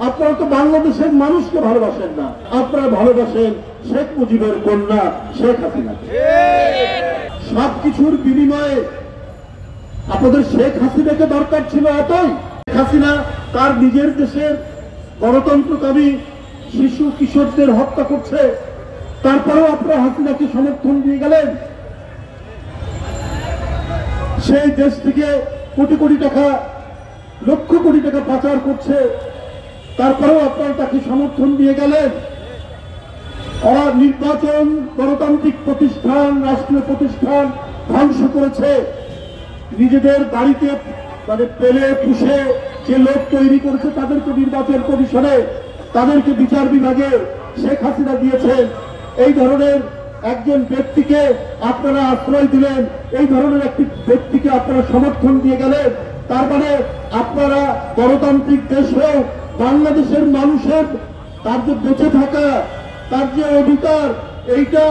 আপনারা তো বাংলাদেশের মানুষকে ভালোবাসেন না, আপনারা ভালোবাসেন শেখ মুজিবের কন্যা শেখ হাসিনাকে। সবকিছুর বিনিময়ে আপনাদের শেখ হাসিনাকে দরকার ছিল এতই। শেখ হাসিনা তার নিজের দেশের গণতন্ত্রকামী শিশু কিশোরদের হত্যা করছে, তারপরেও আপনারা হাসিনাকে সমর্থন দিয়ে গেলেন। সেই দেশ থেকে কোটি কোটি টাকা, লক্ষ কোটি টাকা পাচার করছে, তারপরেও আপনারা তাকে সমর্থন দিয়ে গেলেন। ওরা নির্বাচন, গণতান্ত্রিক প্রতিষ্ঠান, রাষ্ট্রীয় প্রতিষ্ঠান ধ্বংস করেছে। নিজেদের বাড়িতে পেলে পুষে যে লোক তৈরি করেছে তাদেরকে নির্বাচন কমিশনে, তাদেরকে বিচার বিভাগে শেখ হাসিনা দিয়েছেন। এই ধরনের একজন ব্যক্তিকে আপনারা আশ্রয় দিলেন, এই ধরনের একটি ব্যক্তিকে আপনারা সমর্থন দিয়ে গেলেন। তার মানে আপনারা গণতান্ত্রিক দেশেও বাংলাদেশের মানুষের তার যে বেঁচে থাকা, তার যে অধিকার, এইটা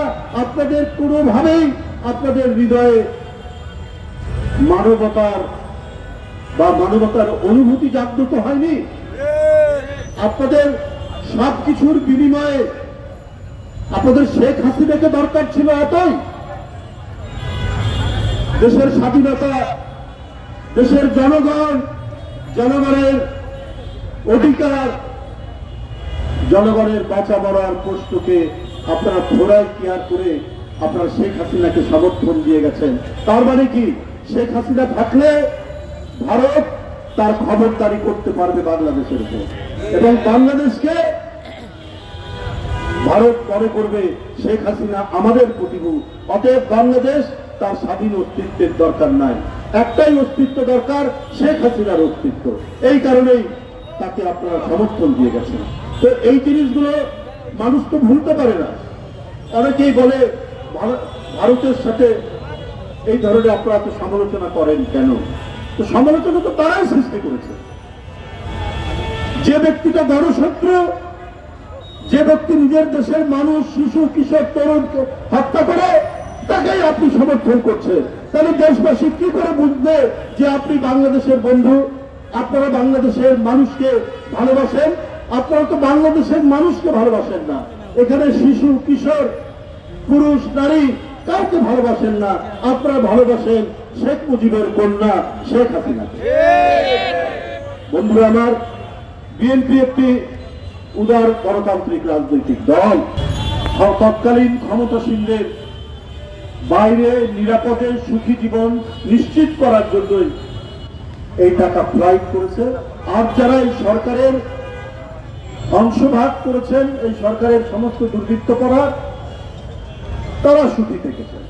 আপনাদের কোনোভাবেই আপনাদের হৃদয়ে মানবতার অনুভূতি জাগ্রত হয়নি। আপনাদের সবকিছুর বিনিময়ে আপনাদের শেখ হাসিনাকে দরকার ছিল এতই। দেশের স্বাধীনতা, দেশের জনগণ, জনগণের অধিকার, জনগণের বাঁচা মরার প্রশ্নকে আপনারা থোড়াই কেয়ার করে আপনারা শেখ হাসিনাকে সমর্থন দিয়ে গেছেন। তার মানে কি, শেখ হাসিনা থাকলে ভারত তার খবরদারি করতে পারবে বাংলাদেশের উপর, এবং বাংলাদেশকে ভারত মনে করবে শেখ হাসিনা আমাদের প্রতিভূ। অতএব বাংলাদেশ তার স্বাধীন অস্তিত্বের দরকার নাই, একটাই অস্তিত্ব দরকার, শেখ হাসিনার অস্তিত্ব। এই কারণেই তাকে আপনারা সমর্থন দিয়ে গেছেন। তো এই জিনিসগুলো মানুষ তো ভুলতে পারে না। অনেকেই বলে ভারতের সাথে এই ধরনের আপনারা তো সমালোচনা করেন কেন? তো সমালোচনা তো তারাই সৃষ্টি করেছে। যে ব্যক্তিটা গণশত্রু, যে ব্যক্তি নিজের দেশের মানুষ, শিশু কিশোর তরুণকে হত্যা করে, তাকেই আপনি সমর্থন করছেন। তাহলে দেশবাসী কি করে বুঝবে যে আপনি বাংলাদেশের বন্ধু, আপনারা বাংলাদেশের মানুষকে ভালোবাসেন? আপনারা তো বাংলাদেশের মানুষকে ভালোবাসেন না, এখানে শিশু কিশোর পুরুষ নারী কাউকে ভালোবাসেন না, আপনারা ভালোবাসেন শেখ মুজিবের কন্যা শেখ হাসিনাকে। বন্ধুরা আমার, বিএনপি একটি উদার গণতান্ত্রিক রাজনৈতিক দল। তৎকালীন ক্ষমতাসীনদের বাইরে নিরাপদে সুখী জীবন নিশ্চিত করার জন্যই এই টাকা ফ্লাইট করেছে। আর যারা এই সরকারের অংশভাগ করেছেন, এই সরকারের সমস্ত দুর্বৃত্তপরাধ, তারা সুখী থেকেছেন।